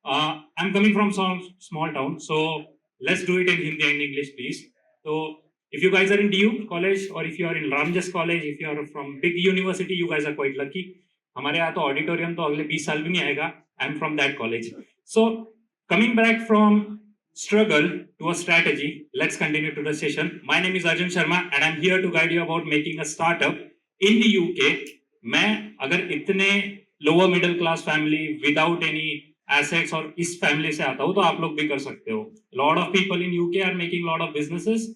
I'm coming from some small town, so let's do it in Hindi and English, please. So, if you guys are in DU college or if you are in Ramjas college, if you are from big university, you guys are quite lucky. हमारे यहाँ तो auditorium तो अगले 20 साल भी नहीं आएगा. I'm from that college. So, coming back from struggle to a strategy, let's continue to the session. My name is Arjun Sharma and I'm here to guide you about making a startup in the UK. मैं अगर इतने lower middle class family without any assets और इस family से आता हूं तो आप लोग भी कर सकते हो. Lot of people in UK are making lot of businesses.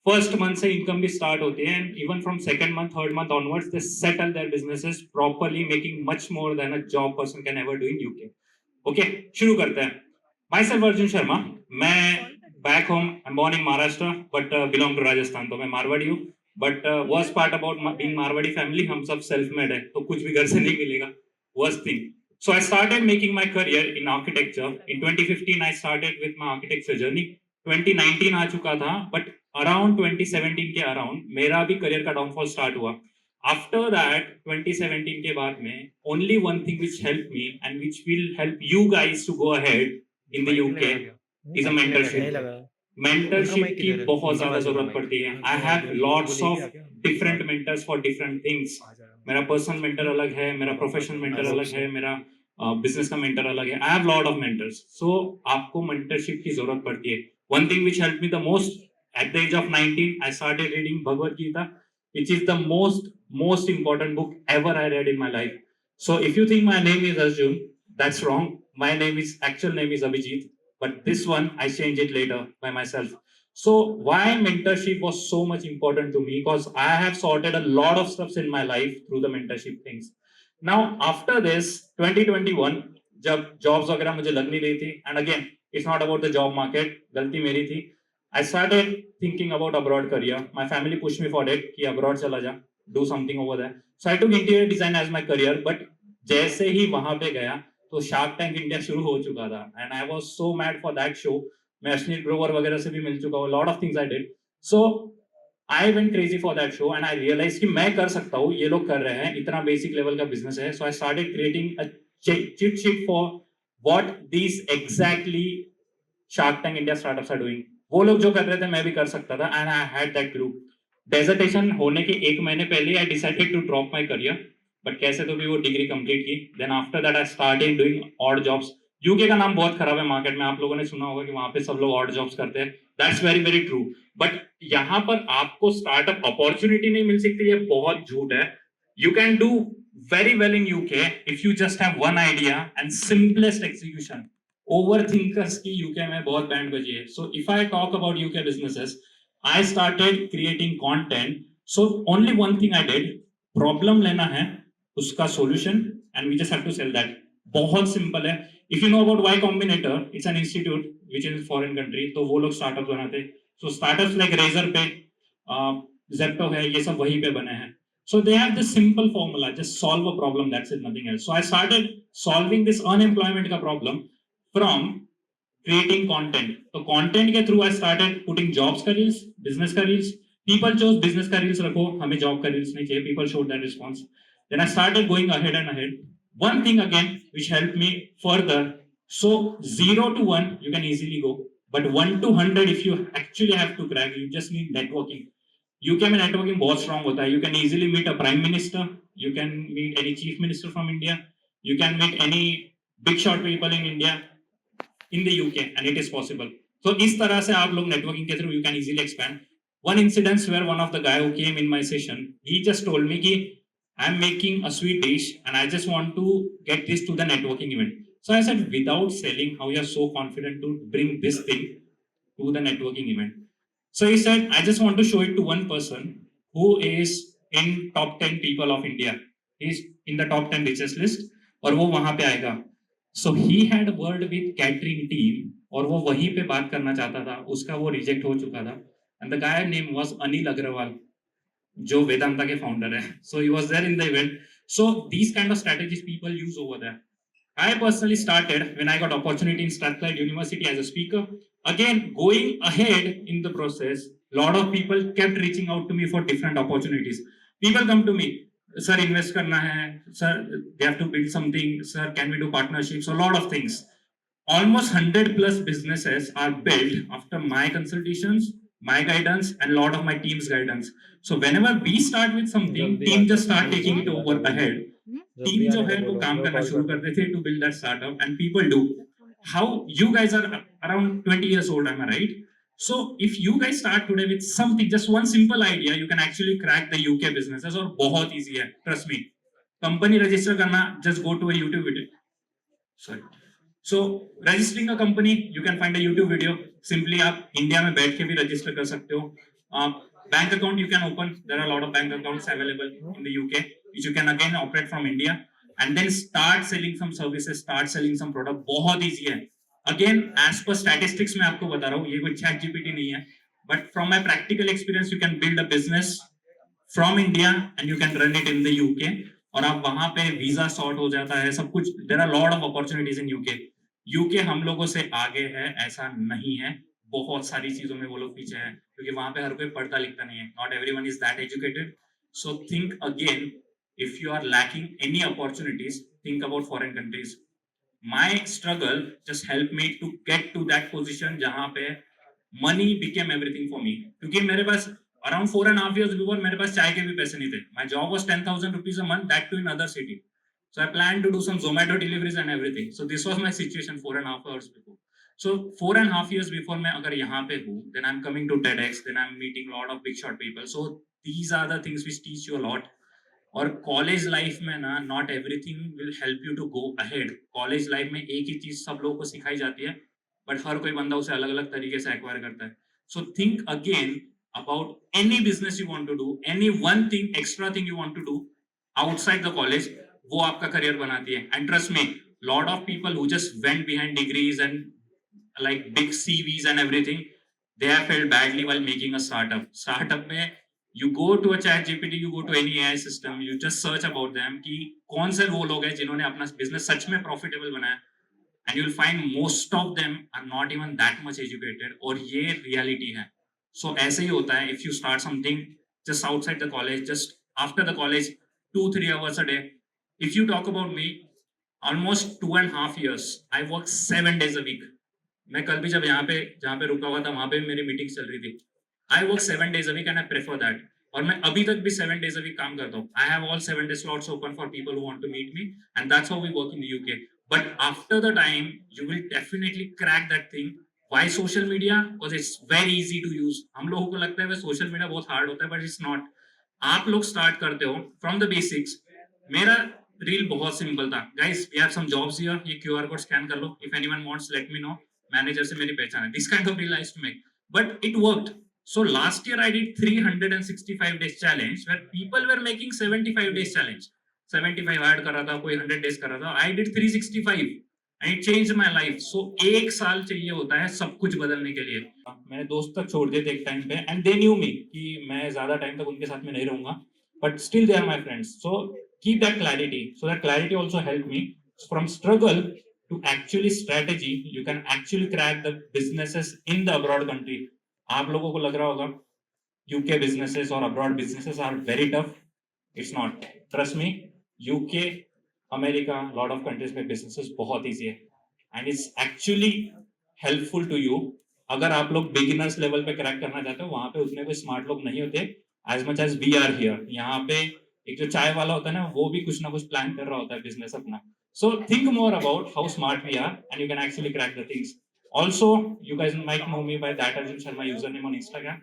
First month से इनकम भी स्टार्ट होती है and even from second month third month onwards they settle their businesses properly making much more than a job person can ever do in UK. Okay, शुरू करते हैं. Myself Arjun Sharma. मैं back home I am born in Maharashtra but belong to Rajasthan. तो मैं मारवाड़ी हूँ but worst part about being Marwari family, हम सब self made है तो कुछ भी घर से नहीं मिलेगा. Worst thing. So I started making my career in architecture. In 2015, I started with my architecture journey. 2019 आ चुका था, but around 2017 के around मेरा भी career का downfall start हुआ. After that, 2017 के बाद में only one thing which helped me and which will help you guys to go ahead in the UK is a mentorship. Mentorship की बहुत ज्यादा जरूरत पड़ती है. I have lots of different mentors for different things. मेरा personal mentor अलग है, मेरा प्रोफेशनल मेंटर अलग है, मेरा बिजनेस का मेंटर अलग है. I have lot of mentors. So आपको मेंटरशिप की जरूरत पड़ती है. One thing which help me the most at the age of 19 I started reading Bhagavad Gita, which is the most important book ever I read in my life. So if you think my name is Arjun, that's wrong. My name is actual name is Abhijit, but this one I changed it later by myself. So why mentorship was so much important to me? Because I have sorted a lot of stuffs in my life through the mentorship things. Now after this 2021 जब jobs वगैरह मुझे लग नहीं रही थी, and again it's not about the job market, गलती मेरी थी. I started thinking about abroad career. My family pushed me for it कि abroad चला जा, do something over there. So I took interior design as my career, but जैसे ही वहां पे गया तो शार्क टैंक इंडिया शुरू हो चुका था and I was so mad for that show. मैं अश्विनी ग्रोवर वगैरह से भी मिल चुका हूँ. Lot of things I did. So I went crazy for that show and I realize कि मैं कर सकता हूँ, ये लोग कर रहे हैं, इतना बेसिक लेवल का बिजनेस है. So I started creating a cheat sheet for what these exactly Shark Tank India startups are doing. वो लोग जो कर रहे थे मैं भी कर सकता था and I had that group. Dissertation होने के एक महीने पहले I decided to drop my career, but कैसे तो भी वो डिग्री कंप्लीट की. Then after that I started doing odd jobs. UK का नाम बहुत खराब है मार्केट में, आप लोगों ने सुना होगा कि वहां पे सब लोग ऑड जॉब्स करते हैं. That's very very true. But यहाँ पर आपको स्टार्टअप अपॉर्चुनिटी नहीं मिल सकती, ये बहुत झूठ है. You can do very well in UK if you just have one idea and simplest execution. Overthinkers की UK में बहुत बैंड बजी है. So if I talk about UK businesses, I started creating content. So only one thing I did, problem लेना है, उसका solution and we just have to sell that. बहुत simple है. If you know about Y Combinator, it's an institute which is foreign country, तो वो लोग startups बनाते. So startups like Razorpay, Zepto है, ये सब वहीं पे बने हैं. So they have this simple formula, just solve a problem, that's it, nothing else. So I started solving this unemployment ka problem from creating content. So content ke through I started putting jobs ka reels, business ka reels. People chose business ka reels rakho, hame job ka reels nahi chahiye. People showed that response. Then I started going ahead and ahead. One thing again which helped me further. So 0 to 1 you can easily go, but 1 to 100 if you actually have to crack, you just need networking. UK में networking बहुत strong होता है. You can easily meet a prime minister, you can meet any chief minister from India, you can meet any big shot people in India in the UK and it is possible. तो इस तरह से आप लोग networking के through you can easily expand. One incidence where one of the guy who came in my session, he just told me कि I am making a sweet dish and I just want to get this to the networking event. So I said without selling how you are so confident to bring this thing to the networking event. So he said, I just want to show it to one person who is in top 10 people of India. He's in the top 10 richest list और वो वहां पे आएगा. So he had word with catering team और वो वहीं पे बात करना चाहता था, उसका वो रिजेक्ट हो चुका था. And the guy name was Anil Agrawal, जो वेदांता के फाउंडर है. So he was there in the event. So these kind of strategies people use over there. I personally started when I got opportunity in Strathclyde University as a speaker. Again, going ahead in the process, lot of people kept reaching out to me for different opportunities. People come to me, sir, invest karna hai, sir, they have to build something, sir, can we do partnerships, a lot of things. almost 100 plus businesses are built after my consultations, my guidance, and a lot of my team's guidance. So whenever we start with something, team just start taking it over ahead. Team जो है वो काम करना शुरू कर देते हैं to build that startup and people do. How you guys are around 20 years old, am I right? So if you guys start today with something, just one simple idea, you can actually crack the UK businesses और बहुत easy है, trust me. Company register करना, just go to a YouTube video. Sorry. So registering a company, you can find a YouTube video. Simply आप India में बैठ के भी register कर सकते हो. Bank account you can open. There are a lot of bank accounts available in the UK, which you can again operate from India, and then start selling some services, start selling some product. बहुत easy है. Again, as per statistics मैं आपको बता रहा हूँ, ये कोई chat GPT नहीं है. But from my practical experience, you can build a business from India and you can run it in the UK. और आप वहां पे वीजा सॉर्ट हो जाता है, सब कुछ. There are lot of opportunities in UK. UK हम लोगों से आगे है ऐसा नहीं है, बहुत सारी चीजों में वो लोग पीछे हैं, क्योंकि वहां पे हर कोई पढ़ता लिखता नहीं है. Not everyone is that educated. So think again, if you are lacking any opportunities, think about foreign countries. My struggle just help me to get to that position जहां पे money became everything for me. क्योंकि मेरे पास around 4.5 years before मेरे पास चाय के भी पैसे नहीं थे. My job was 10,000 rupees a month, that too in other city. So I planned to do some Zomato deliveries and everything. So this was my situation 4.5 years before. So 4.5 years before मैं अगर यहाँ पे हूँ, then I'm coming to TEDx, then I'm meeting a lot of big shot people. So these are the things which teach you a lot. और college life में ना, not everything will help you to go ahead. College life में एक ही चीज सब लोगों को सिखाई जाती है, बट हर कोई बंदा उसे अलग अलग तरीके से एक्वायर करता है. सो think again about any business you want to do, any one thing, extra thing you want to do outside the college, वो आपका करियर बनाती है. And trust me, lot of people who just went behind degrees and like big CVs and everything, they have felt badly while making a startup. Startup में you go to a chat GPT, you go to any AI system, you just search about them कि कौन से वो लोग हैं जिन्होंने अपना business सच में profitable बनाया, and you'll find most of them are not even that much educated. और ये reality है. So ऐसे ही होता है. If you start something just outside the college, just after the college, 2-3 hours a day. If you talk about me, almost 2.5 years, I work 7 days a week. मैं कल भी जब यहाँ पे जहाँ पे रुका हुआ था, वहां पे मेरी मीटिंग चल रही थी. I work 7 days a week and I prefer that. और मैं अभी तक भी 7 days a week काम करता हूँ. I have all 7 day slots open for people who want to meet me, and that's how we work in the UK. But after the time, you will definitely crack that thing. Why social media? Because it's very easy to use. हम लोगों को लगता है कि social media बहुत hard होता है, but it's not. आप लोग स्टार्ट करते हो फ्रॉम द बेसिक्स. मेरा रील बहुत सिंपल था. Guys, we have some jobs here. ये क्यूआर कोड स्कैन कर लो. If anyone wants, let me know. Manager से मेरी पहचान है. This kind of reel I used to make, but it worked. So last year I did 365 days challenge where people were making 75 days challenge. 75 add कर रहा था, कोई 100 days कर रहा था. I did 365 and it changed my life. So एक साल चाहिए होता है सब कुछ बदलने के लिए. मैंने दोस्त तक छोड़ दिए थे एक टाइम पे, and they knew me कि मैं ज्यादा टाइम तक उनके साथ में नहीं रहूंगा, but still they are my friends. So keep that clarity. So that clarity also helped me from struggle to actually strategy. You can actually crack the businesses in the abroad country. आप लोगों को लग रहा होगा UK businesses और abroad businesses are very tough. It's not. Trust me, UK, America, lot of countries में businesses बहुत easy है, and it's actually helpful to you. अगर आप लोग बिगिनर्स लेवल पे क्रैक करना चाहते हो, वहां पे उतने कोई स्मार्ट लोग नहीं होते as much as we are here. यहाँ पे एक जो चाय वाला होता है ना, वो भी कुछ ना कुछ प्लान कर रहा होता है बिजनेस अपना. So think more about how smart we are and you can actually crack the things. Also, you guys might know me by that Arjun Sharma username on Instagram.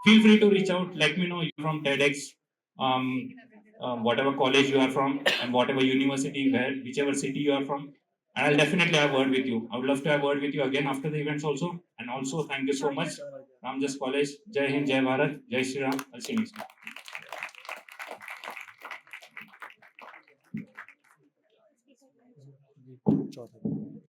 Feel free to reach out. Let me know you're from TEDx, um, whatever college you are from, and whatever university, whichever city you are from. And I'll definitely have a word with you. I would love to have a word with you again after the events also. And also, thank you so much. Ramjas College. Jai Hind, Jai Bharat, Jai Shri Ram. I'll see you next time.